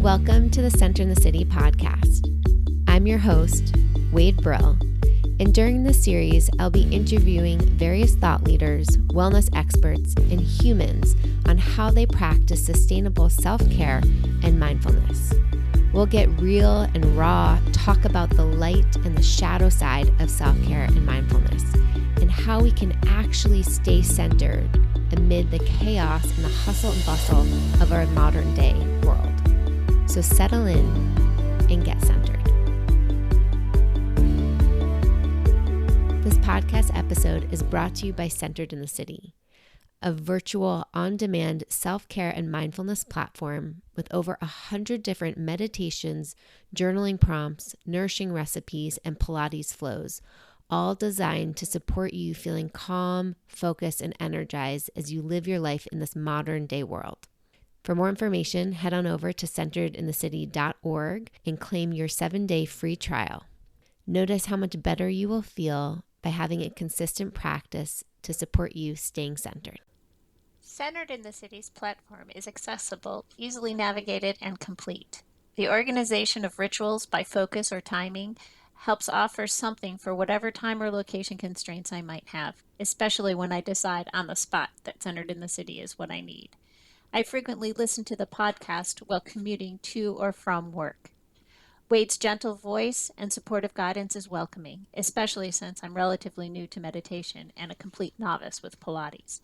Welcome to the Center in the City podcast. I'm your host, Wade Brill, and during this series, I'll be interviewing various thought leaders, wellness experts, and humans on how they practice sustainable self-care and mindfulness. We'll get real and raw, talk about the light and the shadow side of self-care and mindfulness, and how we can actually stay centered amid the chaos and the hustle and bustle of our modern day world. So settle in and get centered. This podcast episode is brought to you by Centered in the City, a virtual on-demand self-care and mindfulness platform with over 100 different meditations, journaling prompts, nourishing recipes, and Pilates flows, all designed to support you feeling calm, focused, and energized as you live your life in this modern day world. For more information, head on over to centeredinthecity.org and claim your 7-day free trial. Notice how much better you will feel by having a consistent practice to support you staying centered. Centered in the City's platform is accessible, easily navigated, and complete. The organization of rituals by focus or timing helps offer something for whatever time or location constraints I might have, especially when I decide on the spot that Centered in the City is what I need. I frequently listen to the podcast while commuting to or from work. Wade's gentle voice and supportive guidance is welcoming, especially since I'm relatively new to meditation and a complete novice with Pilates.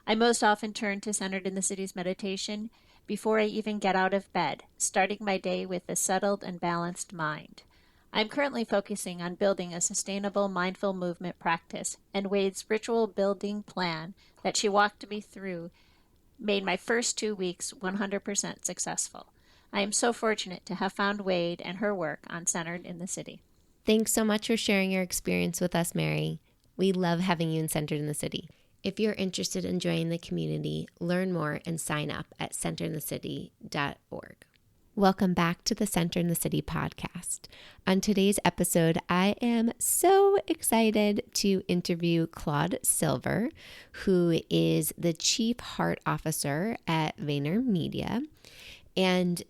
I most often turn to Centered in the City's meditation before I even get out of bed, starting my day with a settled and balanced mind. I'm currently focusing on building a sustainable mindful movement practice, and Wade's ritual building plan that she walked me through made my first 2 weeks 100% successful. I am so fortunate to have found Wade and her work on Centered in the City. Thanks so much for sharing your experience with us, Mary. We love having you in Centered in the City. If you're interested in joining the community, learn more and sign up at centerinthecity.org. Welcome back to the Center in the City podcast. On today's episode, I am so excited to interview Claude Silver, who is the Chief Heart Officer at VaynerMedia. And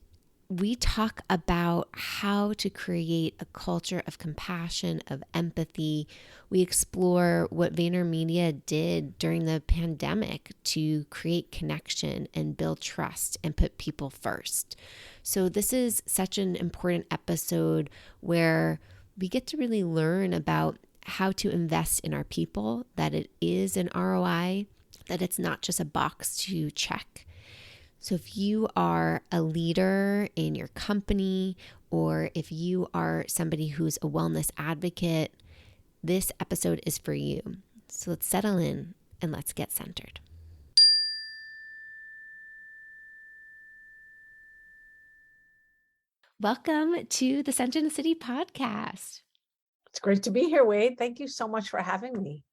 we talk about how to create a culture of compassion, of empathy. We explore what VaynerMedia did during the pandemic to create connection and build trust and put people first. So this is such an important episode where we get to really learn about how to invest in our people, that it is an ROI, that it's not just a box to check. So if you are a leader in your company, or if you are somebody who's a wellness advocate, this episode is for you. So let's settle in and let's get centered. Welcome to the Center in the City podcast. It's great to be here, Wade. Thank you so much for having me.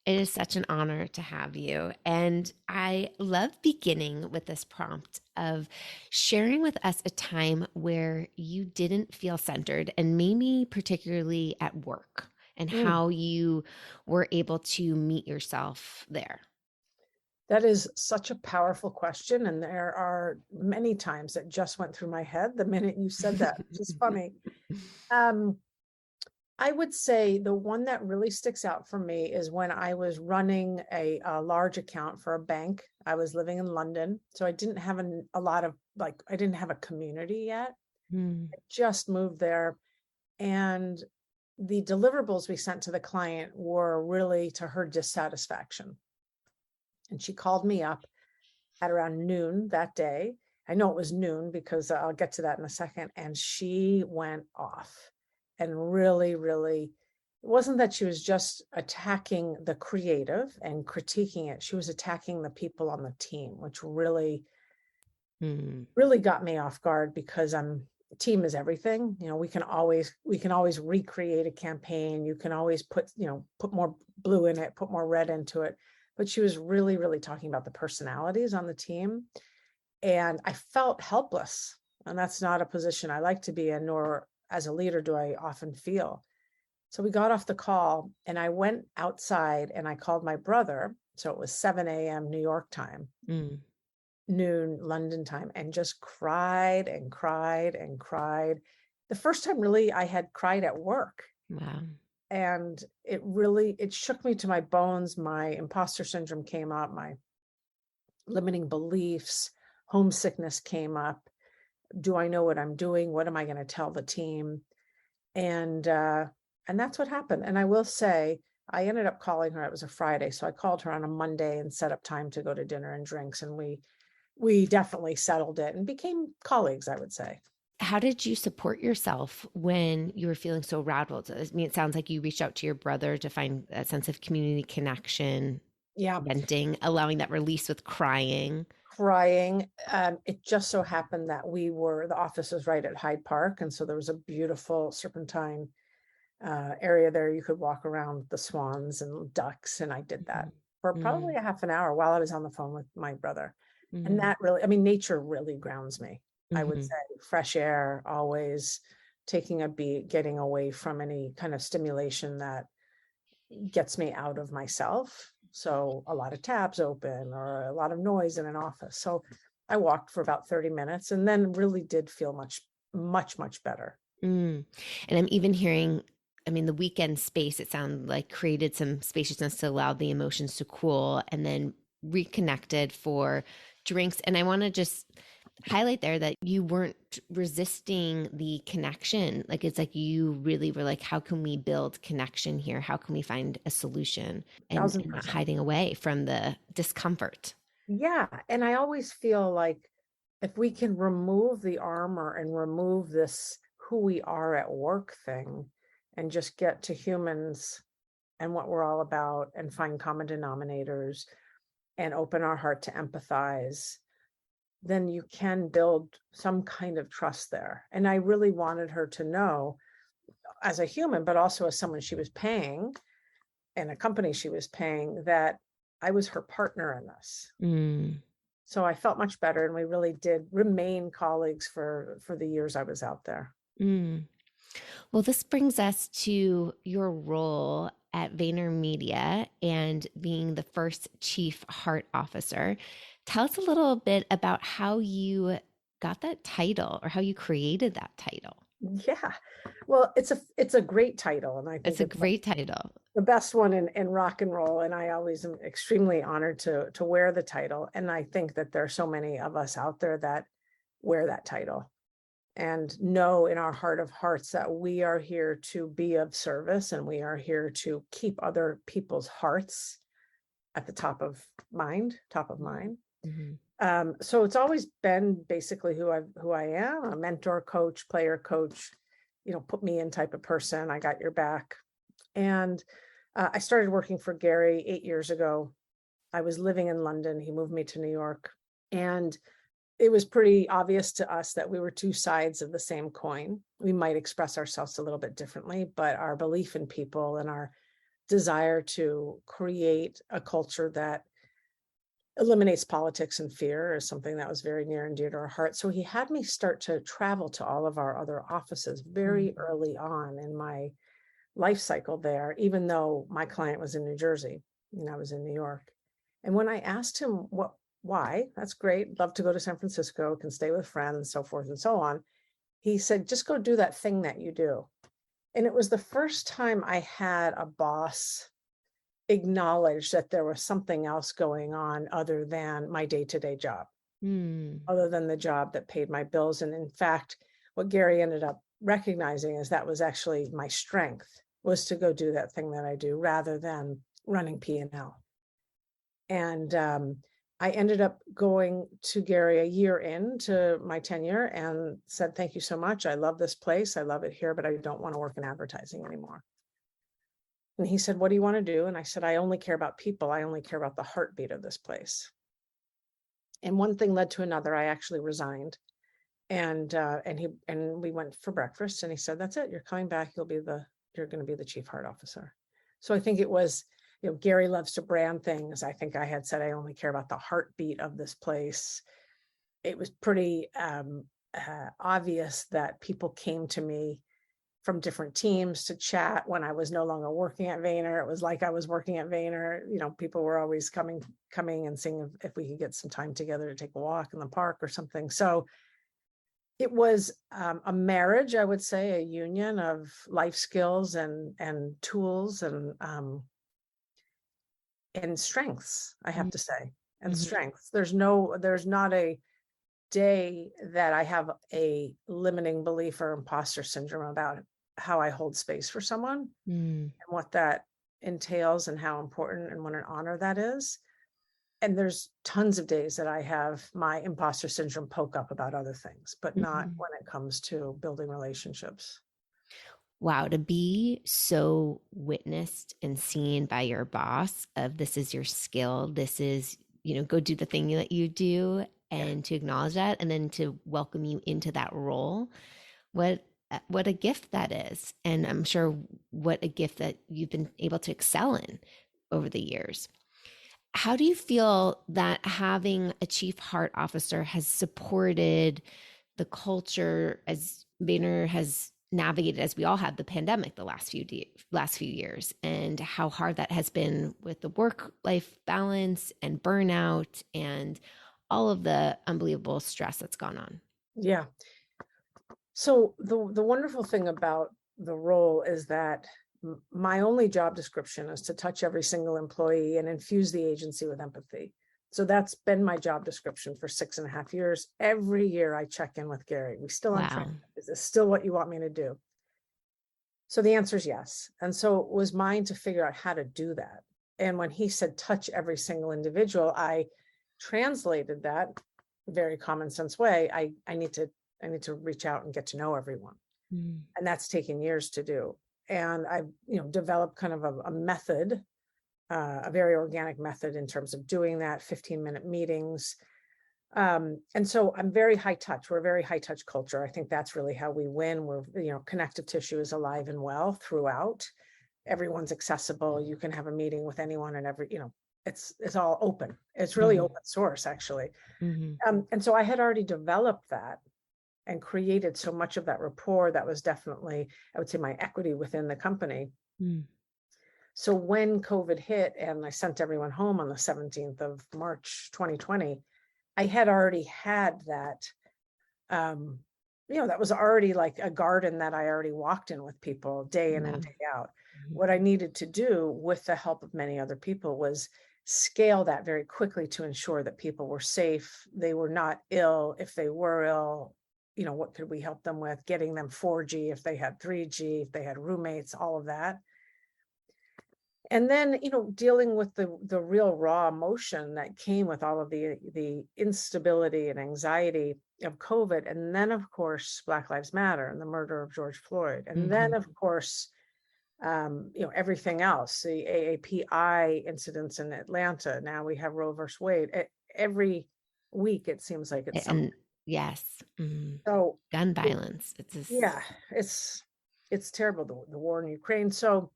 It is such an honor to have you. And I love beginning with this prompt of sharing with us a time where you didn't feel centered, and maybe particularly at work, and how you were able to meet yourself there. That is such a powerful question. And there are many times that just went through my head the minute you said that, which is funny. I would say the one that really sticks out for me is when I was running a large account for a bank. I was living in London, so I didn't have I didn't have a community yet. I just moved there, and the deliverables we sent to the client were really to her dissatisfaction. And she called me up at around noon that day. I know it was noon because I'll get to that in a second. And she went off. And really, really, it wasn't that she was just attacking the creative and critiquing it. She was attacking the people on the team, which really, really got me off guard, because team is everything. You know, we can always recreate a campaign. You can always put more blue in it, put more red into it. But she was really, really talking about the personalities on the team. And I felt helpless. And that's not a position I like to be in, nor as a leader do I often feel. So we got off the call, and I went outside and I called my brother. So it was 7 a.m. New York time. noon London time, and just cried and cried and cried. The first time really I had cried at work. Wow. And it shook me to my bones. My imposter syndrome came up, my limiting beliefs, homesickness came up. Do I know what I'm doing? What am I going to tell the team? And that's what happened. And I will say, I ended up calling her. It was a Friday, so I called her on a Monday and set up time to go to dinner and drinks. And we definitely settled it and became colleagues, I would say. How did you support yourself when you were feeling so rattled? I mean, it sounds like you reached out to your brother to find that sense of community connection, Yeah. venting, allowing that release with crying. Crying. It just so happened that the office was right at Hyde Park. And so there was a beautiful serpentine area there. You could walk around the swans and ducks. And I did that for probably a half an hour while I was on the phone with my brother. And that really, I mean, nature really grounds me. I would say fresh air, always taking a beat, getting away from any kind of stimulation that gets me out of myself. So a lot of tabs open or a lot of noise in an office. So I walked for about 30 minutes and then really did feel much, much, much better. And I'm even hearing, I mean, the weekend space, it sounded like created some spaciousness to allow the emotions to cool and then reconnected for drinks. And I want to just highlight there that you weren't resisting the connection. Like, it's like you really were like, how can we build connection here? How can we find a solution and not 1000%. hiding away from the discomfort? Yeah. And I always feel like if we can remove the armor and remove this who we are at work thing and just get to humans and what we're all about and find common denominators and open our heart to empathize, then you can build some kind of trust there. And I really wanted her to know, as a human, but also as someone she was paying and a company she was paying, that I was her partner in this. So I felt much better, and we really did remain colleagues for the years I was out there. Well, this brings us to your role at VaynerMedia and being the first chief heart officer. Tell us a little bit about how you got that title or how you created that title. Yeah. Well, it's a great title, and I think It's a great title. the best one in rock and roll. And I always am extremely honored to wear the title. And I think that there are so many of us out there that wear that title and know in our heart of hearts that we are here to be of service, and we are here to keep other people's hearts at the top of mind. So it's always been basically who I am, a mentor, coach, player coach, put me in type of person. I got your back. And I started working for Gary 8 years ago. I was living in London. He moved me to New York. And it was pretty obvious to us that we were two sides of the same coin. We might express ourselves a little bit differently, but our belief in people and our desire to create a culture that eliminates politics and fear is something that was very near and dear to our heart. So he had me start to travel to all of our other offices very early on in my life cycle there, even though my client was in New Jersey and I was in New York. And when I asked him why, that's great, love to go to San Francisco, can stay with friends, so forth and so on, he said, just go do that thing that you do. And it was the first time I had a boss acknowledge that there was something else going on other than my day-to-day job, other than the job that paid my bills. And in fact, what Gary ended up recognizing is that was actually my strength, was to go do that thing that I do rather than running P&L. And I ended up going to Gary a year into my tenure and said, thank you so much. I love this place. I love it here, but I don't want to work in advertising anymore. And he said, what do you want to do? And I said, I only care about people. I only care about the heartbeat of this place. And one thing led to another. I actually resigned. And we went for breakfast, and he said, that's it. You're coming back. You're going to be the chief heart officer. So I think it was, Gary loves to brand things. I think I had said, I only care about the heartbeat of this place. It was pretty obvious that people came to me from different teams to chat when I was no longer working at Vayner. It was like I was working at Vayner. People were always coming and seeing if we could get some time together to take a walk in the park or something. So it was a marriage, I would say, a union of life skills and tools and strengths, I have to say, and strengths. There's not a day that I have a limiting belief or imposter syndrome about how I hold space for someone and what that entails and how important and what an honor that is. And there's tons of days that I have my imposter syndrome poke up about other things, but not when it comes to building relationships. Wow, to be so witnessed and seen by your boss of this is your skill, this is, go do the thing that you do, and to acknowledge that, and then to welcome you into that role. What a gift that is. And I'm sure what a gift that you've been able to excel in over the years. How do you feel that having a chief heart officer has supported the culture as Vayner has navigated, as we all have, the pandemic the last few years, and how hard that has been with the work-life balance and burnout and all of the unbelievable stress that's gone on? Yeah. So the wonderful thing about the role is that my only job description is to touch every single employee and infuse the agency with empathy. So that's been my job description for 6.5 years. Every year I check in with Gary. We still on track? Is this still what you want me to do? So the answer is yes. And so it was mine to figure out how to do that. And when he said touch every single individual, I translated that very common sense way. I need to reach out and get to know everyone. And that's taken years to do. And I've, developed kind of a method, a very organic method in terms of doing that, 15-minute meetings. And so I'm very high touch. We're a very high touch culture. I think that's really how we win. We're, connective tissue is alive and well throughout. Everyone's accessible. You can have a meeting with anyone and it's all open. It's really open source, actually. And so I had already developed that and created so much of that rapport that was definitely, I would say, my equity within the company. So when COVID hit and I sent everyone home on the 17th of March, 2020, I had already had that, that was already like a garden that I already walked in with people day in and day out. What I needed to do with the help of many other people was scale that very quickly to ensure that people were safe. They were not ill. If they were ill, what could we help them with? Getting them 4G if they had 3G, if they had roommates, all of that. And then, dealing with the real raw emotion that came with all of the instability and anxiety of COVID. And then, of course, Black Lives Matter and the murder of George Floyd. And then, of course, everything else, the AAPI incidents in Atlanta. Now we have Roe versus Wade. Every week, it seems like it's something. Yes. So gun violence. It's terrible, the war in Ukraine. So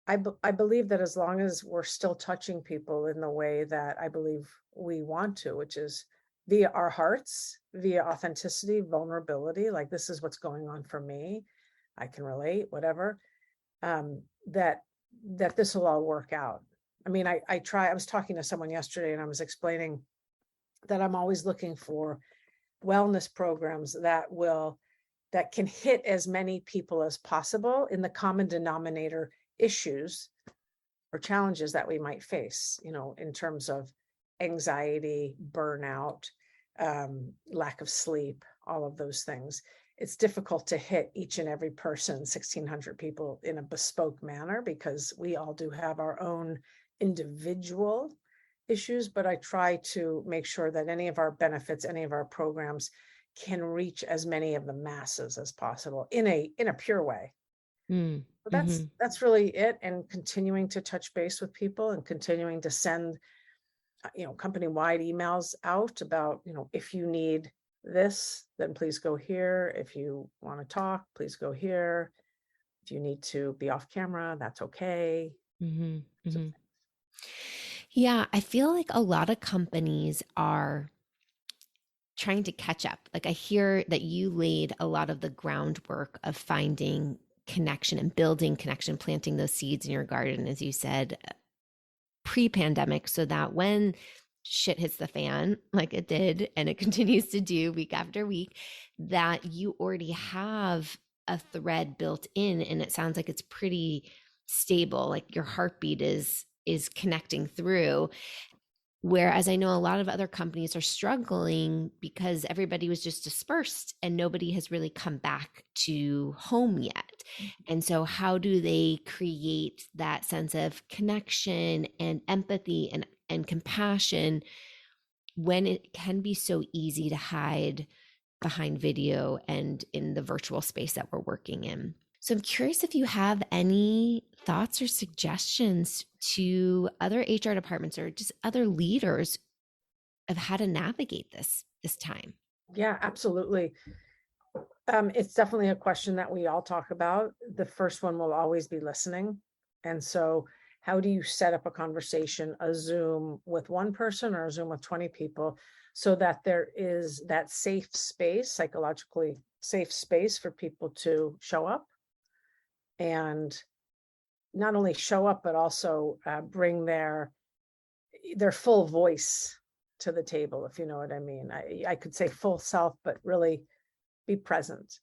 I believe that as long as we're still touching people in the way that I believe we want to, which is via our hearts, via authenticity, vulnerability, like this is what's going on for me, I can relate, whatever, that this will all work out. I mean, I was talking to someone yesterday and I was explaining that I'm always looking for wellness programs that can hit as many people as possible in the common denominator issues or challenges that we might face, in terms of anxiety, burnout, lack of sleep, all of those things. It's difficult to hit each and every person, 1,600 people, in a bespoke manner because we all do have our own individual issues, but I try to make sure that any of our benefits, any of our programs can reach as many of the masses as possible in a pure way. So that's really it. And continuing to touch base with people and continuing to send, company-wide emails out about, if you need this, then please go here. If you want to talk, please go here. If you need to be off camera, that's okay. Yeah, I feel like a lot of companies are trying to catch up. Like I hear that you laid a lot of the groundwork of finding connection and building connection, planting those seeds in your garden, as you said, pre-pandemic, so that when shit hits the fan, like it did, and it continues to do week after week, that you already have a thread built in, and it sounds like it's pretty stable, like your heartbeat is connecting through. Whereas I know a lot of other companies are struggling because everybody was just dispersed and nobody has really come back to home yet. And so how do they create that sense of connection and empathy and compassion when it can be so easy to hide behind video and in the virtual space that we're working in? So I'm curious if you have any thoughts or suggestions to other HR departments or just other leaders of how to navigate this time. Yeah, absolutely. It's definitely a question that we all talk about. The first one will always be listening. And so how do you set up a conversation, a Zoom with one person or a Zoom with 20 people, so that there is that safe space, psychologically safe space for people to show up and not only show up, but also bring their full voice to the table, if you know what I mean. I could say full self, but really be present.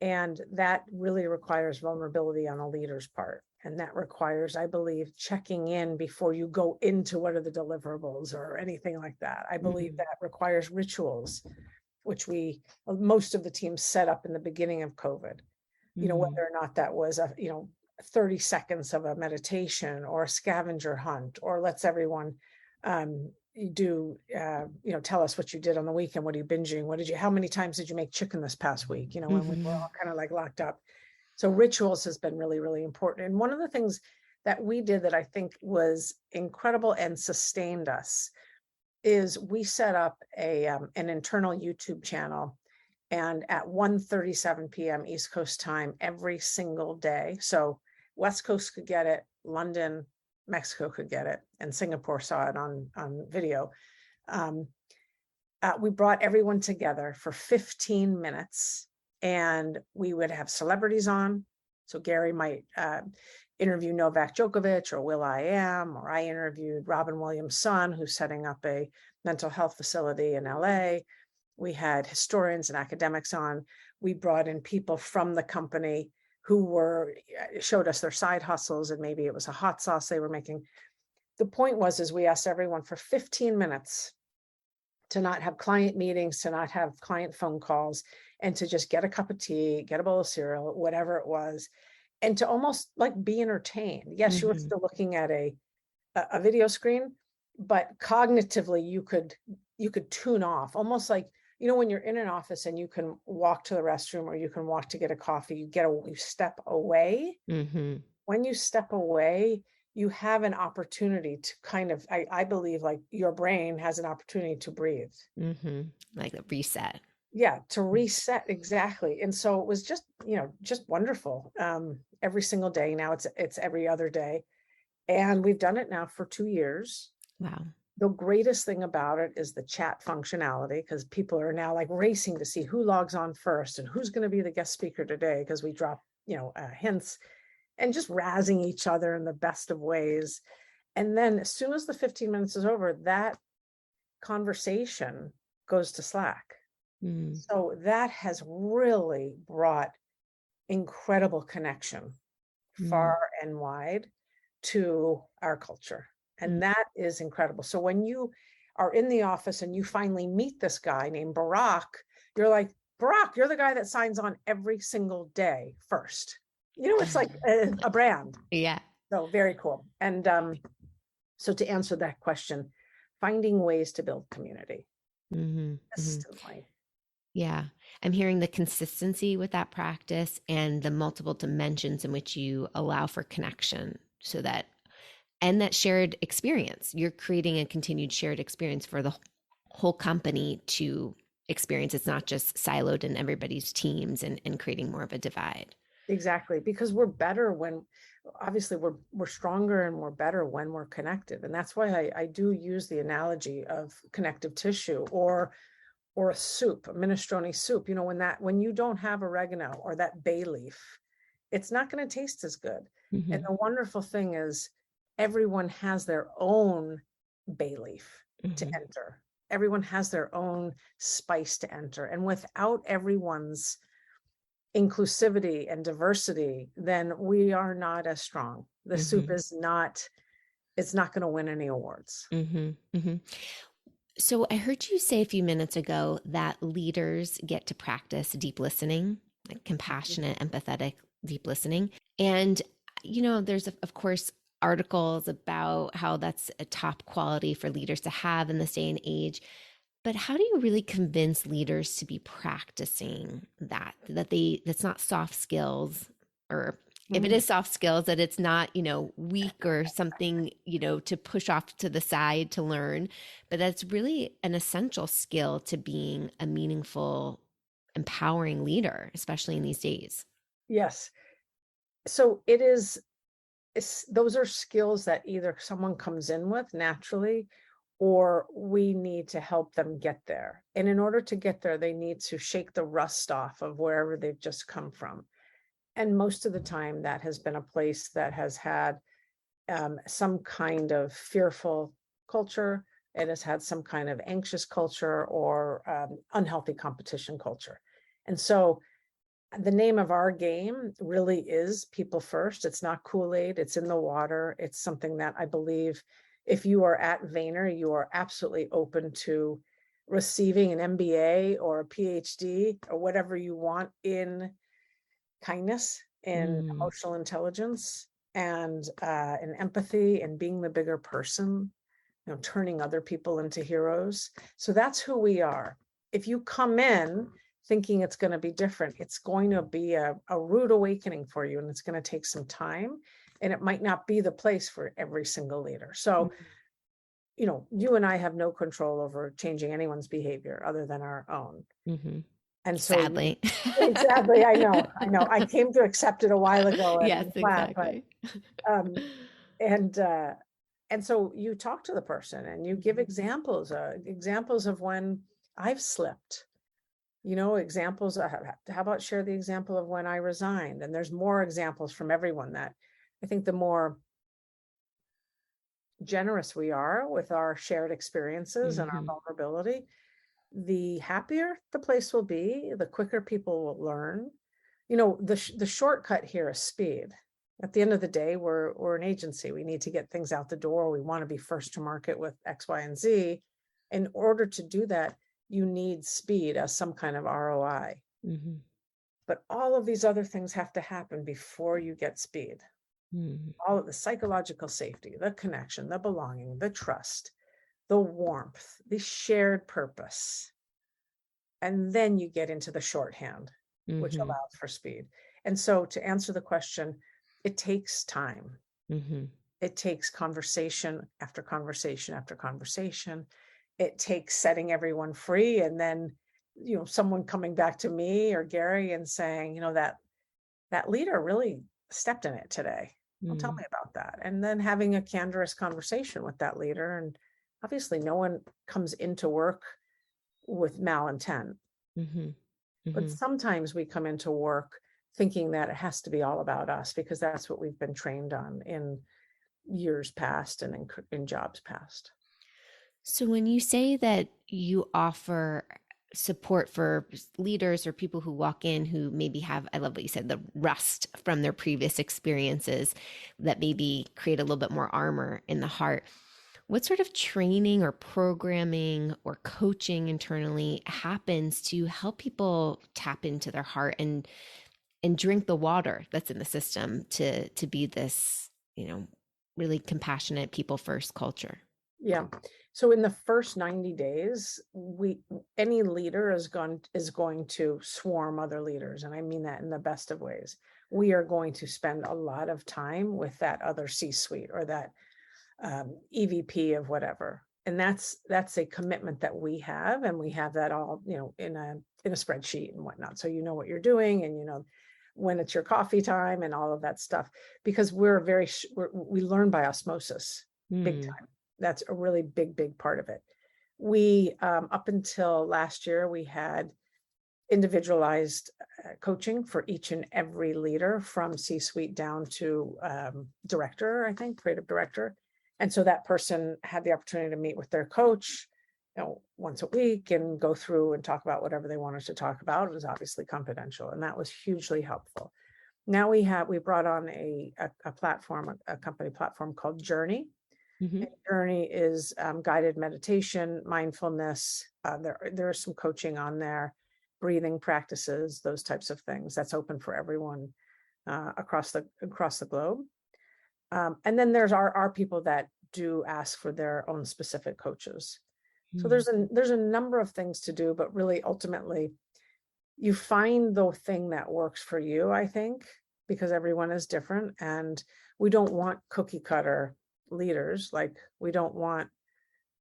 And that really requires vulnerability on a leader's part. And that requires, I believe, checking in before you go into what are the deliverables or anything like that. I believe that requires rituals, which most of the teams set up in the beginning of COVID. Whether or not that was 30 seconds of a meditation or a scavenger hunt, or let's everyone tell us what you did on the weekend. What are you binging? How many times did you make chicken this past week? When we were all kind of like locked up. So rituals has been really, really important. And one of the things that we did that I think was incredible and sustained us is we set up an internal YouTube channel. And at 1:37 p.m. East Coast time every single day. So West Coast could get it, London, Mexico could get it, and Singapore saw it on video. We brought everyone together for 15 minutes, and we would have celebrities on. So Gary might interview Novak Djokovic or will.i.am, or I interviewed Robin Williams' son, who's setting up a mental health facility in LA. We had historians and academics on. We brought in people from the company who showed us their side hustles, and maybe it was a hot sauce they were making. The point is we asked everyone for 15 minutes to not have client meetings, to not have client phone calls, and to just get a cup of tea, get a bowl of cereal, whatever it was, and to almost like be entertained. Yes, you were still looking at a video screen, but cognitively you could tune off, almost like, when you're in an office and you can walk to the restroom or you can walk to get a coffee, you step away. When you step away, you have an opportunity to kind of, I believe, like your brain has an opportunity to breathe. Like a reset. Yeah, to reset, exactly. And so it was just wonderful. Every single day. Now it's every other day. And we've done it now for 2 years. Wow. The greatest thing about it is the chat functionality, because people are now like racing to see who logs on first and who's going to be the guest speaker today, because we drop, hints and just razzing each other in the best of ways. And then as soon as the 15 minutes is over, that conversation goes to Slack. So that has really brought incredible connection far and wide to our culture. And that is incredible. So when you are in the office and you finally meet this guy named Barack, you're like, Barack, you're the guy that signs on every single day first. It's like a brand. Yeah. So very cool. And so to answer that question, finding ways to build community. Consistently. Yeah. I'm hearing the consistency with that practice and the multiple dimensions in which you allow for connection, and that shared experience. You're creating a continued shared experience for the whole company to experience. It's not just siloed in everybody's teams and creating more of a divide. Exactly. Because we're better obviously we're stronger and we're better when we're connected. And that's why I do use the analogy of connective tissue, or or a soup, a minestrone soup, when you don't have oregano or that bay leaf, it's not going to taste as good. And the wonderful thing is everyone has their own bay leaf to enter. Everyone has their own spice to enter. And without everyone's inclusivity and diversity, then we are not as strong. The soup is not, it's not going to win any awards. So I heard you say a few minutes ago that leaders get to practice deep listening, like compassionate, empathetic, deep listening. And, there's, of course, articles about how that's a top quality for leaders to have in this day and age. But how do you really convince leaders to be practicing that's not soft skills, or if it is soft skills, that it's not, weak or something, to push off to the side to learn, but that's really an essential skill to being a meaningful, empowering leader, especially in these days? Yes. So those are skills that either someone comes in with naturally, or we need to help them get there. And in order to get there, they need to shake the rust off of wherever they've just come from. And most of the time that has been a place that has had some kind of fearful culture. It has had some kind of anxious culture or unhealthy competition culture. And so the name of our game really is people first. It's not Kool-Aid, it's in the water. It's something that I believe if you are at Vayner, you are absolutely open to receiving an MBA or a PhD or whatever you want in kindness and emotional intelligence and empathy and being the bigger person, turning other people into heroes. So that's who we are. If you come in thinking it's going to be different, it's going to be a rude awakening for you, and it's going to take some time, and it might not be the place for every single leader. So, you and I have no control over changing anyone's behavior other than our own. And so sadly, sadly, I know. I came to accept it a while ago. Yes, exactly. And so you talk to the person and you give examples of when I've slipped, examples. How about share the example of when I resigned? And there's more examples from everyone. That I think the more generous we are with our shared experiences and our vulnerability, the happier the place will be, the quicker people will learn. The shortcut here is speed. At the end of the day, we're an agency. We need to get things out the door. We want to be first to market with X, Y, and Z. In order to do that, you need speed as some kind of ROI. But all of these other things have to happen before you get speed. All of the psychological safety, the connection, the belonging, the trust, the warmth, the shared purpose. And then you get into the shorthand, which allows for speed. And so to answer the question, it takes time. It takes conversation after conversation after conversation. It takes setting everyone free. And then, someone coming back to me or Gary and saying, that leader really stepped in it today. Well, tell me about that. And then having a candorous conversation with that leader. And obviously no one comes into work with malintent. But sometimes we come into work thinking that it has to be all about us because that's what we've been trained on in years past and in jobs past. So when you say that you offer support for leaders or people who walk in who maybe have, I love what you said, the rust from their previous experiences that maybe create a little bit more armor in the heart, what sort of training or programming or coaching internally happens to help people tap into their heart and drink the water that's in the system to be this, really compassionate people first culture? Yeah. So in the first 90 days, any leader is going to swarm other leaders. And I mean that in the best of ways. We are going to spend a lot of time with that other C-suite or that EVP of whatever. And that's a commitment that we have. And we have that all, in a spreadsheet and whatnot. So you know what you're doing and when it's your coffee time and all of that stuff, because we learn by osmosis big time. That's a really big part of it. We, up until last year, we had individualized coaching for each and every leader from C-suite down to director, I think, creative director. And so that person had the opportunity to meet with their coach, once a week and go through and talk about whatever they wanted to talk about. It was obviously confidential, and that was hugely helpful. Now we brought on a platform, a company platform called Journey. Mm-hmm. Journey is guided meditation, mindfulness. There's some coaching on there, breathing practices, those types of things. That's open for everyone across the globe. And then there's our people that do ask for their own specific coaches. So there's a number of things to do, but really ultimately you find the thing that works for you, I think, because everyone is different, and we don't want cookie cutter leaders. Like, we don't want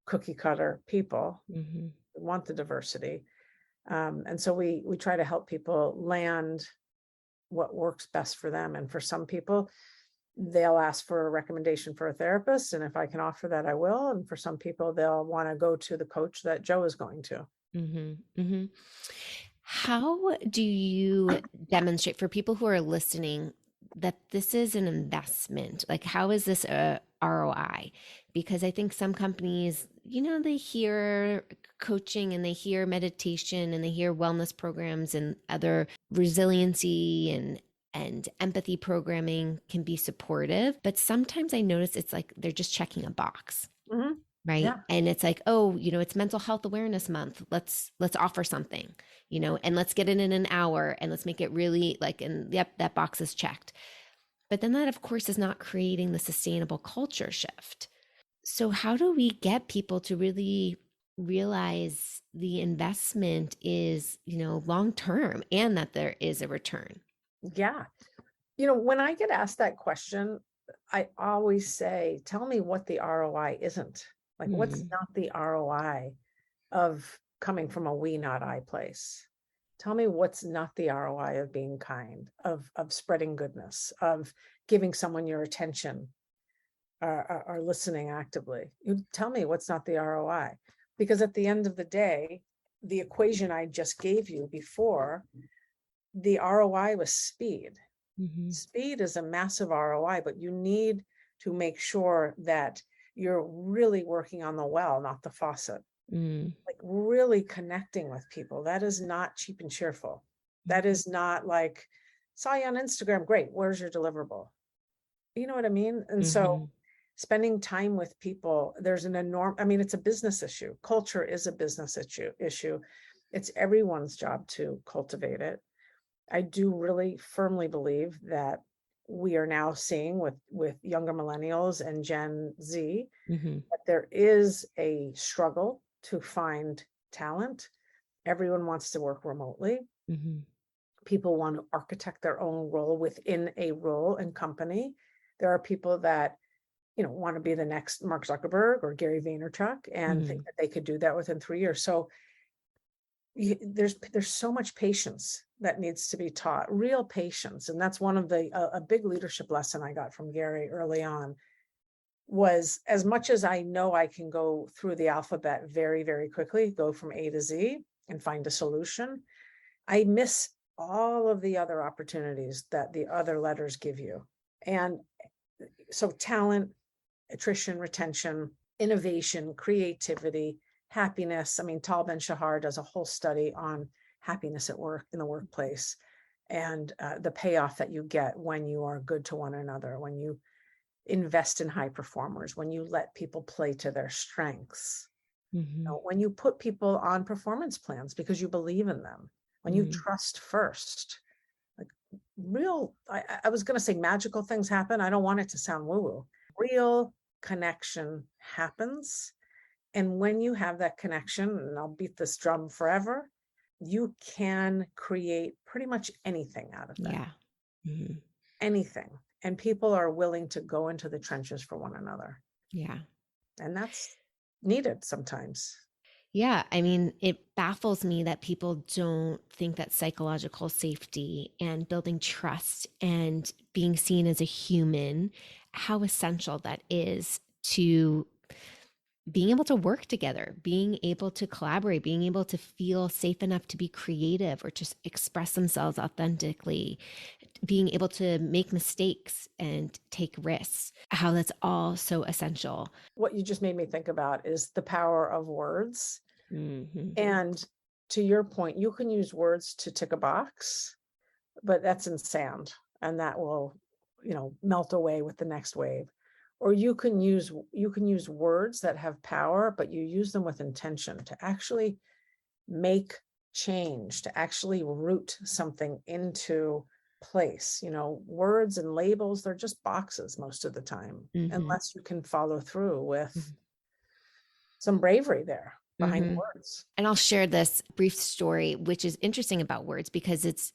cookie cutter people. Mm-hmm. We want the diversity. And so we try to help people land what works best for them. And for some people, they'll ask for a recommendation for a therapist, and if I can offer that, I will. And for some people, they'll want to go to the coach that Joe is going to. Mm-hmm. Mm-hmm. How do you demonstrate for people who are listening that this is an investment? Like, how is this a ROI? Because I think some companies, they hear coaching and they hear meditation and they hear wellness programs and other resiliency and empathy programming can be supportive, but sometimes I notice it's like they're just checking a box. Mm-hmm. Right. Yeah. And it's like, oh, it's Mental Health Awareness Month. Let's offer something, and let's get it in an hour and let's make it really like, and yep, that box is checked. But then that, of course, is not creating the sustainable culture shift. So how do we get people to really realize the investment is, long term and that there is a return? Yeah. When I get asked that question, I always say, tell me what the ROI isn't. Like, what's not the ROI of coming from a we, not I place? Tell me what's not the ROI of being kind, of spreading goodness, of giving someone your attention, or listening actively. You tell me what's not the ROI. Because at the end of the day, the equation I just gave you before, the ROI was speed. Mm-hmm. Speed is a massive ROI, but you need to make sure that you're really working on the well, not the faucet. Like, really connecting with people. That is not cheap and cheerful. That is not like, saw you on Instagram, great, where's your deliverable? You know what I mean? And so spending time with people, there's an it's a business issue. Culture is a business issue. It's everyone's job to cultivate it. I do really firmly believe that we are now seeing with younger millennials and Gen Z that there is a struggle to find talent. Everyone wants to work remotely. People want to architect their own role within a role and company. There are people that want to be the next Mark Zuckerberg or Gary Vaynerchuk and think that they could do that within 3 years. So there's so much patience that needs to be taught, real patience. And that's one of a big leadership lesson I got from Gary early on, was, as much as I know I can go through the alphabet very, very quickly, go from A to Z and find a solution, I miss all of the other opportunities that the other letters give you. And so talent, attrition, retention, innovation, creativity, happiness. Tal Ben-Shahar does a whole study on happiness at work, in the workplace, and the payoff that you get when you are good to one another, when you invest in high performers, when you let people play to their strengths, when you put people on performance plans because you believe in them, when you trust first. Like, I was going to say magical things happen. I don't want it to sound woo-woo. Real connection happens. And when you have that connection, and I'll beat this drum forever, you can create pretty much anything out of that. Yeah. Anything. And people are willing to go into the trenches for one another. Yeah. And that's needed sometimes. Yeah. It baffles me that people don't think that psychological safety and building trust and being seen as a human, how essential that is to being able to work together, being able to collaborate, being able to feel safe enough to be creative or just express themselves authentically, being able to make mistakes and take risks, how that's all so essential. What you just made me think about is the power of words. Mm-hmm. And to your point, you can use words to tick a box, but that's in sand and that will, melt away with the next wave. Or you can use words that have power, but you use them with intention to actually make change, to actually root something into place. Words and labels, they're just boxes most of the time, unless you can follow through with some bravery there behind the words. And I'll share this brief story, which is interesting about words, because it's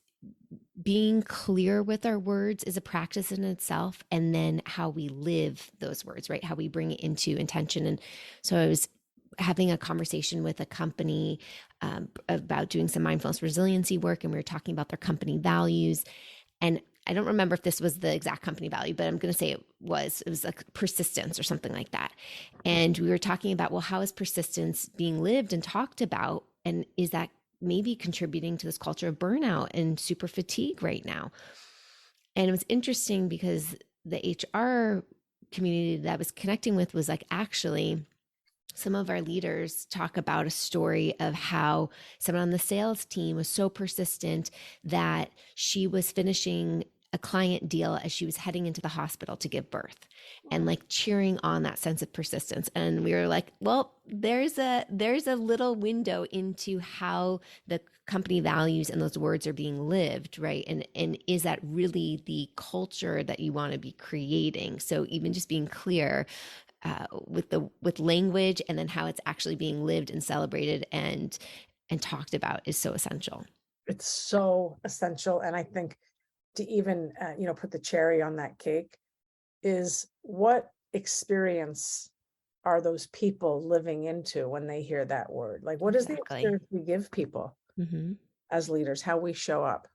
being clear with our words is a practice in itself. And then how we live those words, right? How we bring it into intention. And so I was having a conversation with a company about doing some mindfulness resiliency work. And we were talking about their company values. And I don't remember if this was the exact company value, but I'm going to say it was like persistence or something like that. And we were talking about, well, how is persistence being lived and talked about? And is that maybe contributing to this culture of burnout and super fatigue right now? And it was interesting because the HR community that I was connecting with was like, actually, some of our leaders talk about a story of how someone on the sales team was so persistent that she was finishing a client deal as she was heading into the hospital to give birth, and like cheering on that sense of persistence. And we were like, well, there's a little window into how the company values and those words are being lived, right? And is that really the culture that you want to be creating? So even just being clear with language, and then how it's actually being lived and celebrated and talked about is so essential. It's so essential. And I think to even, put the cherry on that cake is, what experience are those people living into when they hear that word? Like, what is the experience we give people as leaders, how we show up,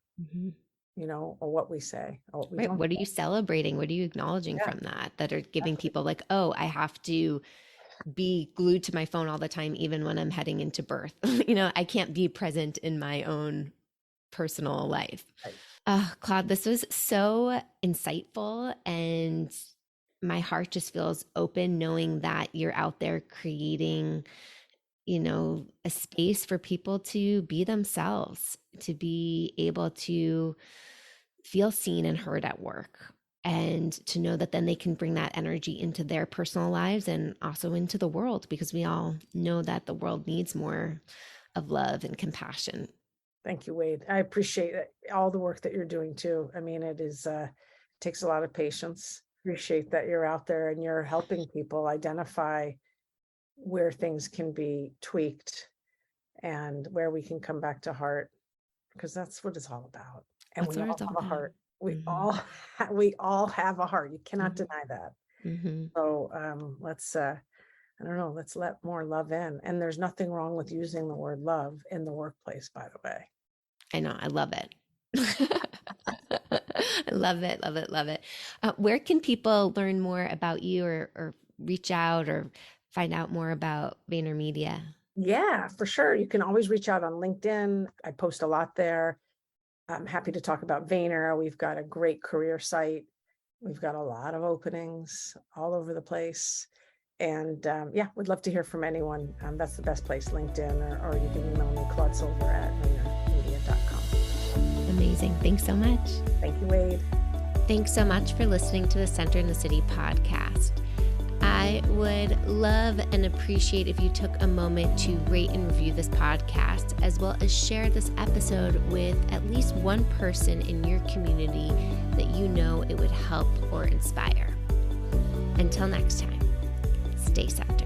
or what we say, or what we don't. What are you celebrating? What are you acknowledging from that are giving people like, oh, I have to be glued to my phone all the time, even when I'm heading into birth. I can't be present in my own personal life. Right. Claude, this was so insightful, and my heart just feels open knowing that you're out there creating, a space for people to be themselves, to be able to feel seen and heard at work, and to know that then they can bring that energy into their personal lives and also into the world, because we all know that the world needs more of love and compassion. Thank you, Wade. I appreciate all the work that you're doing too. I mean, it takes a lot of patience. Appreciate that you're out there and you're helping people identify where things can be tweaked and where we can come back to heart, because that's what it's all about. And we all have a heart. We all have a heart. You cannot deny that. So let's let more love in. And there's nothing wrong with using the word love in the workplace, by the way. I know. I love it. I love it. Love it. Love it. Where can people learn more about you, or reach out, or find out more about VaynerMedia? Yeah, for sure. You can always reach out on LinkedIn. I post a lot there. I'm happy to talk about Vayner. We've got a great career site. We've got a lot of openings all over the place. And we'd love to hear from anyone. That's the best place, LinkedIn, or you can email me, Claude Silver at VaynerMedia.com. Amazing. Thanks so much. Thank you, Wade. Thanks so much for listening to the Center in the City podcast. I would love and appreciate if you took a moment to rate and review this podcast, as well as share this episode with at least one person in your community that you know it would help or inspire. Until next time, stay centered.